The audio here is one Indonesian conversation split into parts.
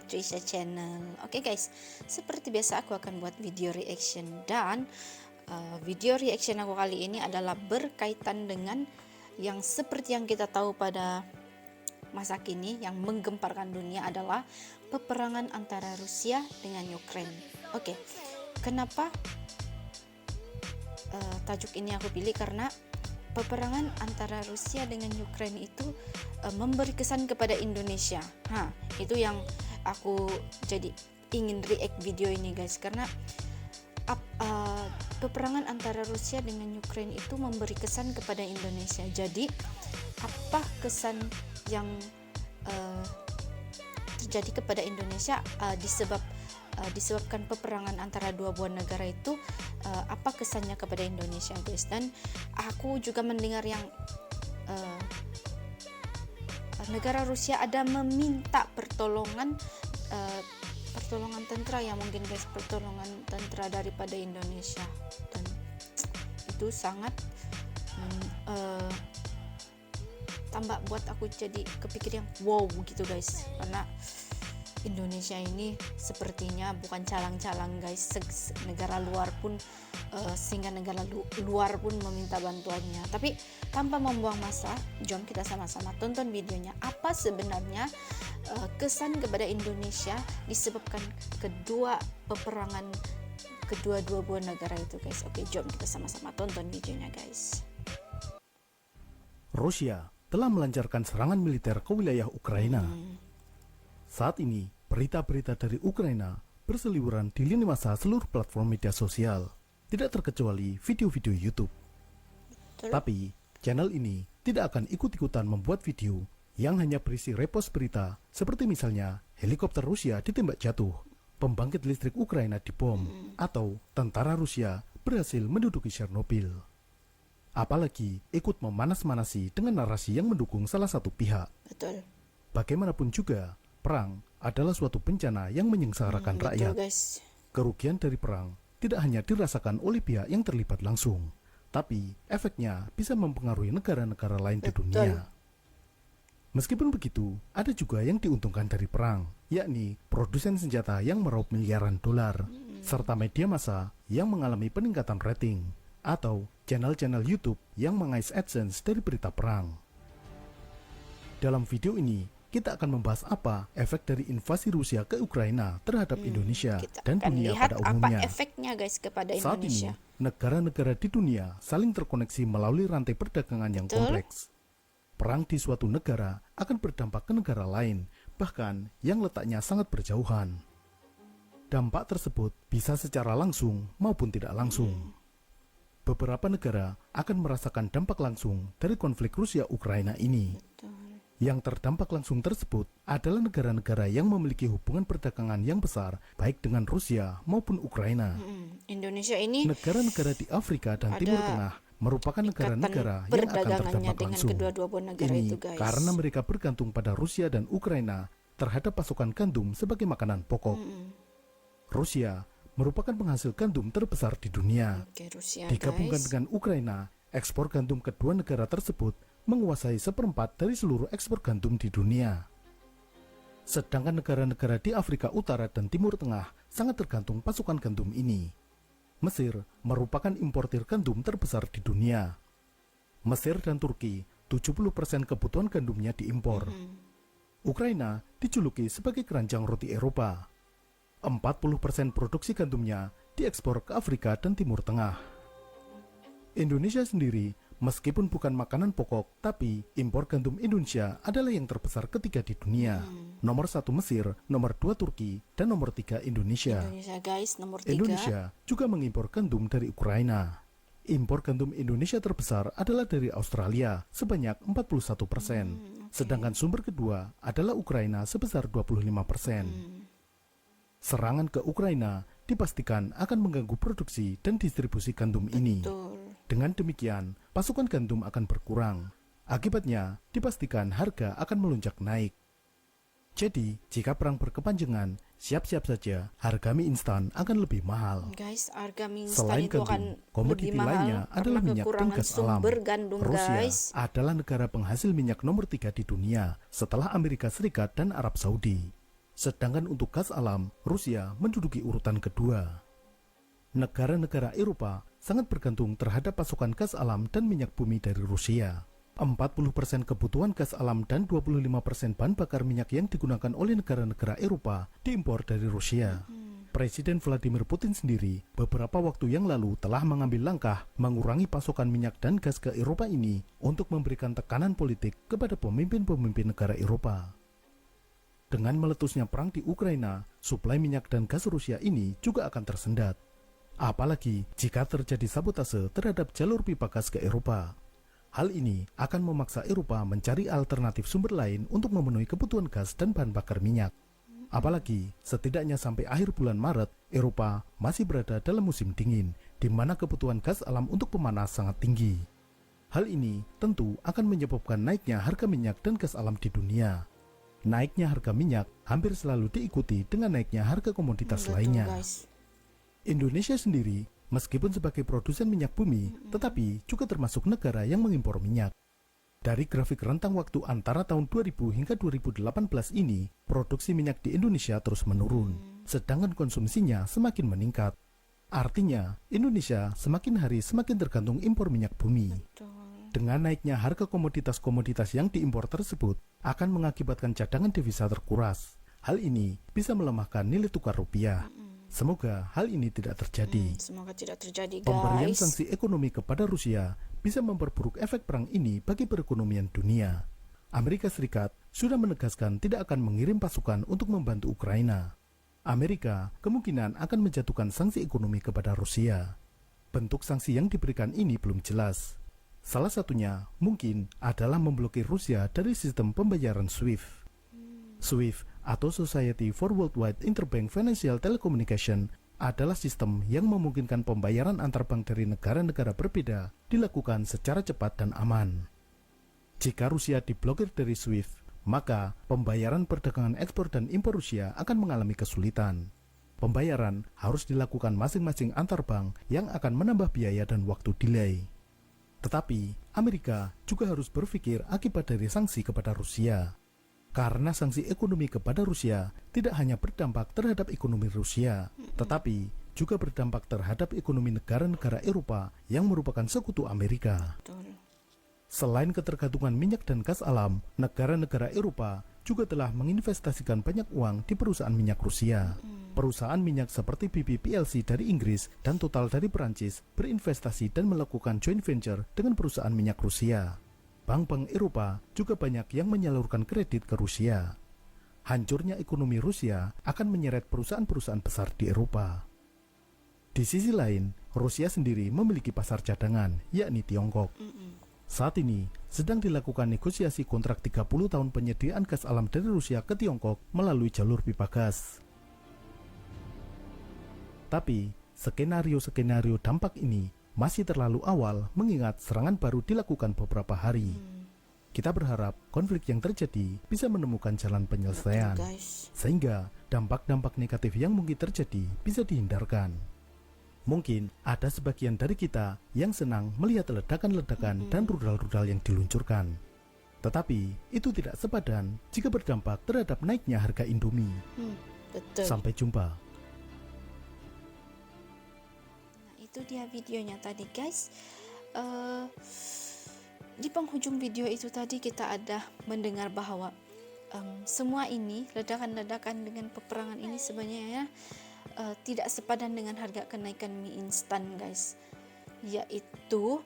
Trisha Channel. Oke guys, seperti biasa aku akan buat video reaction dan video reaction aku kali ini adalah berkaitan dengan yang seperti yang kita tahu pada masa kini yang menggemparkan dunia adalah peperangan antara Rusia dengan Ukraine. Oke, kenapa tajuk ini aku pilih? Karena peperangan antara Rusia dengan Ukraine itu memberi kesan kepada Indonesia. Itu yang aku jadi ingin react video ini guys, karena peperangan antara Rusia dengan Ukraine itu memberi kesan kepada Indonesia. Jadi apa kesan yang terjadi kepada Indonesia disebabkan peperangan antara dua buah negara itu, apa kesannya kepada Indonesia guys. Dan aku juga mendengar yang negara Rusia ada meminta pertolongan tentara ya mungkin guys, pertolongan tentara daripada Indonesia, dan itu sangat tambah buat aku jadi kepikir yang wow gitu guys, karena Indonesia ini sepertinya bukan calang-calang guys, negara luar pun sehingga negara luar pun meminta bantuannya. Tapi tanpa membuang masa, jom kita sama-sama tonton videonya. Apa sebenarnya kesan kepada Indonesia disebabkan peperangan kedua buah negara itu guys. Oke, jom kita sama-sama tonton videonya guys. Rusia telah melancarkan serangan militer ke wilayah Ukraina. Saat ini, berita-berita dari Ukraina berseliweran di lini masa seluruh platform media sosial, tidak terkecuali video-video YouTube. Tapi, channel ini tidak akan ikut-ikutan membuat video yang hanya berisi repost berita, seperti misalnya helikopter Rusia ditembak jatuh, pembangkit listrik Ukraina dibom, atau tentara Rusia berhasil menduduki Chernobyl. Apalagi ikut memanas-manasi dengan narasi yang mendukung salah satu pihak. Betul. Bagaimanapun juga, perang adalah suatu bencana yang menyengsarakan rakyat. Guys. Kerugian dari perang tidak hanya dirasakan oleh pihak yang terlibat langsung, tapi efeknya bisa mempengaruhi negara-negara lain di dunia. Meskipun begitu, ada juga yang diuntungkan dari perang, yakni produsen senjata yang meraup miliaran dolar, serta media massa yang mengalami peningkatan rating, atau channel-channel YouTube yang mengais AdSense dari berita perang. Dalam video ini, kita akan membahas apa efek dari invasi Rusia ke Ukraina terhadap Indonesia dan dunia pada umumnya. Apa efeknya guys kepada Saat Indonesia? ini, negara-negara di dunia saling terkoneksi melalui rantai perdagangan yang kompleks. Perang di suatu negara akan berdampak ke negara lain, bahkan yang letaknya sangat berjauhan. Dampak tersebut bisa secara langsung maupun tidak langsung. Beberapa negara akan merasakan dampak langsung dari konflik Rusia-Ukraina ini. Yang terdampak langsung tersebut adalah negara-negara yang memiliki hubungan perdagangan yang besar baik dengan Rusia maupun Ukraina. Indonesia ini negara-negara di Afrika dan Timur Tengah merupakan negara-negara yang akan terdampak langsung. Ini itu, guys. Karena mereka bergantung pada Rusia dan Ukraina terhadap pasokan gandum sebagai makanan pokok. Rusia merupakan penghasil gandum terbesar di dunia. Rusia, digabungkan guys. dengan Ukraina, ekspor gandum kedua negara tersebut menguasai 1/4 dari seluruh ekspor gandum di dunia. Sedangkan negara-negara di Afrika Utara dan Timur Tengah sangat tergantung pasokan gandum ini. Mesir merupakan importir gandum terbesar di dunia. Mesir dan Turki 70% kebutuhan gandumnya diimpor. Ukraina dijuluki sebagai keranjang roti Eropa. 40% produksi gandumnya diekspor ke Afrika dan Timur Tengah. Indonesia sendiri meskipun bukan makanan pokok, tapi impor gandum Indonesia adalah yang terbesar ketiga di dunia. Nomor 1 Mesir, nomor 2 Turki, dan nomor 3 Indonesia. Guys, nomor 3. Indonesia juga mengimpor gandum dari Ukraina. Impor gandum Indonesia terbesar adalah dari Australia sebanyak 41%, sedangkan sumber kedua adalah Ukraina sebesar 25%. Serangan ke Ukraina dipastikan akan mengganggu produksi dan distribusi gandum ini. Dengan demikian, pasokan gandum akan berkurang. Akibatnya, dipastikan harga akan melonjak naik. Jadi, jika perang berkepanjangan, siap-siap saja harga mie instan akan lebih mahal. Guys, harga mie instan Selain itu akan gandum, komoditi lainnya adalah minyak dan gas alam. Gandum, Rusia guys. adalah negara penghasil minyak nomor 3 di dunia setelah Amerika Serikat dan Arab Saudi. Sedangkan untuk gas alam, Rusia menduduki urutan kedua. Negara-negara Eropa sangat bergantung terhadap pasokan gas alam dan minyak bumi dari Rusia. 40% kebutuhan gas alam dan 25% bahan bakar minyak yang digunakan oleh negara-negara Eropa diimpor dari Rusia. Presiden Vladimir Putin sendiri beberapa waktu yang lalu telah mengambil langkah mengurangi pasokan minyak dan gas ke Eropa ini untuk memberikan tekanan politik kepada pemimpin-pemimpin negara Eropa. Dengan meletusnya perang di Ukraina, suplai minyak dan gas Rusia ini juga akan tersendat. Apalagi jika terjadi sabotase terhadap jalur pipa gas ke Eropa. Hal ini akan memaksa Eropa mencari alternatif sumber lain untuk memenuhi kebutuhan gas dan bahan bakar minyak. Apalagi setidaknya sampai akhir bulan Maret, Eropa masih berada dalam musim dingin, di mana kebutuhan gas alam untuk pemanas sangat tinggi. Hal ini tentu akan menyebabkan naiknya harga minyak dan gas alam di dunia. Naiknya harga minyak hampir selalu diikuti dengan naiknya harga komoditas lainnya. Guys. Indonesia sendiri, meskipun sebagai produsen minyak bumi, tetapi juga termasuk negara yang mengimpor minyak. Dari grafik rentang waktu antara tahun 2000 hingga 2018 ini, produksi minyak di Indonesia terus menurun, sedangkan konsumsinya semakin meningkat. Artinya, Indonesia semakin hari semakin tergantung impor minyak bumi. Dengan naiknya harga komoditas-komoditas yang diimpor tersebut, akan mengakibatkan cadangan devisa terkuras. Hal ini bisa melemahkan nilai tukar rupiah. Semoga hal ini tidak terjadi. Semoga tidak terjadi, guys. Pemberian sanksi ekonomi kepada Rusia bisa memperburuk efek perang ini bagi perekonomian dunia. Amerika Serikat sudah menegaskan tidak akan mengirim pasukan untuk membantu Ukraina. Amerika kemungkinan akan menjatuhkan sanksi ekonomi kepada Rusia. Bentuk sanksi yang diberikan ini belum jelas. Salah satunya mungkin adalah memblokir Rusia dari sistem pembayaran SWIFT. SWIFT atau Society for Worldwide Interbank Financial Telecommunication adalah sistem yang memungkinkan pembayaran antar bank dari negara-negara berbeda dilakukan secara cepat dan aman. Jika Rusia diblokir dari SWIFT, maka pembayaran perdagangan ekspor dan impor Rusia akan mengalami kesulitan. Pembayaran harus dilakukan masing-masing antar bank yang akan menambah biaya dan waktu delay. Tetapi, Amerika juga harus berpikir akibat dari sanksi kepada Rusia. Karena sanksi ekonomi kepada Rusia tidak hanya berdampak terhadap ekonomi Rusia, tetapi juga berdampak terhadap ekonomi negara-negara Eropa yang merupakan sekutu Amerika. Selain ketergantungan minyak dan gas alam, negara-negara Eropa juga telah menginvestasikan banyak uang di perusahaan minyak Rusia. Perusahaan minyak seperti BP PLC dari Inggris dan Total dari Perancis berinvestasi dan melakukan joint venture dengan perusahaan minyak Rusia. Bank-bank Eropa juga banyak yang menyalurkan kredit ke Rusia. Hancurnya ekonomi Rusia akan menyeret perusahaan-perusahaan besar di Eropa. Di sisi lain, Rusia sendiri memiliki pasar cadangan, yakni Tiongkok. Saat ini, sedang dilakukan negosiasi kontrak 30 tahun penyediaan gas alam dari Rusia ke Tiongkok melalui jalur pipa gas. Tapi, skenario-skenario dampak ini masih terlalu awal mengingat serangan baru dilakukan beberapa hari. Kita berharap konflik yang terjadi bisa menemukan jalan penyelesaian, sehingga dampak-dampak negatif yang mungkin terjadi bisa dihindarkan. Mungkin ada sebagian dari kita yang senang melihat ledakan-ledakan dan rudal-rudal yang diluncurkan. Tetapi itu tidak sepadan jika berdampak terhadap naiknya harga Indomie. Betul. Sampai jumpa. Itu dia videonya tadi, guys. Di penghujung video itu tadi kita ada mendengar bahwa semua ini, ledakan-ledakan dengan peperangan ini sebenarnya tidak sepadan dengan harga kenaikan mie instan, guys. Yaitu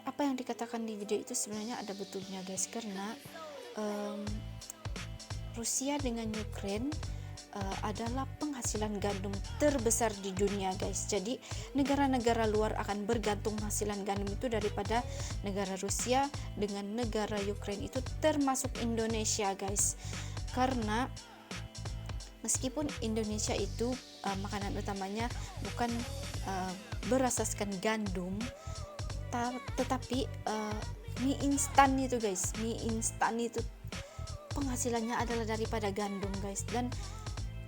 apa yang dikatakan di video itu sebenarnya ada betulnya, guys, karena Rusia dengan Ukraine adalah penghasilan gandum terbesar di dunia, guys. Jadi negara-negara luar akan bergantung hasilan gandum itu daripada negara Rusia dengan negara Ukraine itu, termasuk Indonesia, guys. Karena meskipun Indonesia itu makanan utamanya bukan berasaskan gandum, tetapi mie instan itu, guys, mie instan itu penghasilannya adalah daripada gandum, guys. Dan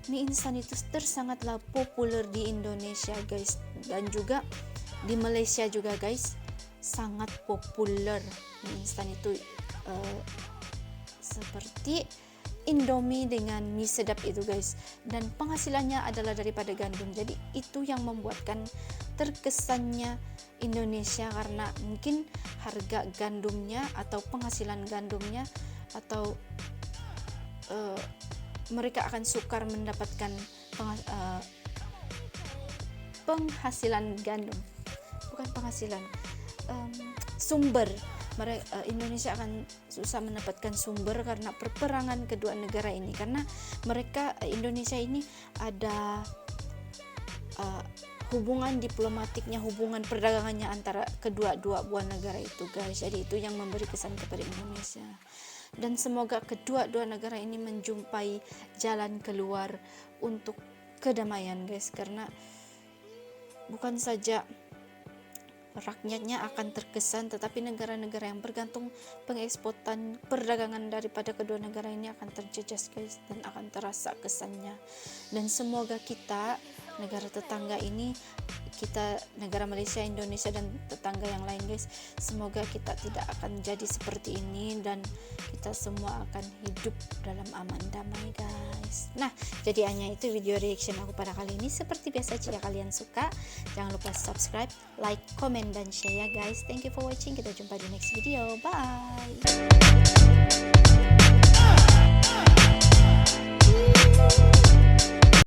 mie instan itu sangatlah populer di Indonesia, guys, dan juga di Malaysia juga, guys, sangat populer mie instan itu. Seperti Indomie dengan mie sedap itu guys, dan penghasilannya adalah daripada gandum. Jadi itu yang membuatkan terkesannya Indonesia, karena mungkin harga gandumnya atau penghasilan gandumnya, atau mereka akan sukar mendapatkan penghasilan gandum, bukan penghasilan, sumber. Indonesia akan susah mendapatkan sumber karena perperangan kedua negara ini, karena mereka Indonesia ini ada hubungan diplomatiknya, hubungan perdagangannya antara dua buah negara itu guys. Jadi itu yang memberi kesan kepada Indonesia, dan semoga kedua negara ini menjumpai jalan keluar untuk kedamaian guys, karena bukan saja rakyatnya akan terkesan, tetapi negara-negara yang bergantung pengeksporan perdagangan daripada kedua negara ini akan terjejas guys, dan akan terasa kesannya. Dan semoga kita negara tetangga ini, kita negara Malaysia, Indonesia dan tetangga yang lain guys, semoga kita tidak akan jadi seperti ini, dan kita semua akan hidup dalam aman damai guys. Nah, jadi hanya itu video reaction aku pada kali ini. Seperti biasa, jika kalian suka, jangan lupa subscribe, like, comment, dan share ya guys. Thank you for watching. Kita jumpa di next video. Bye.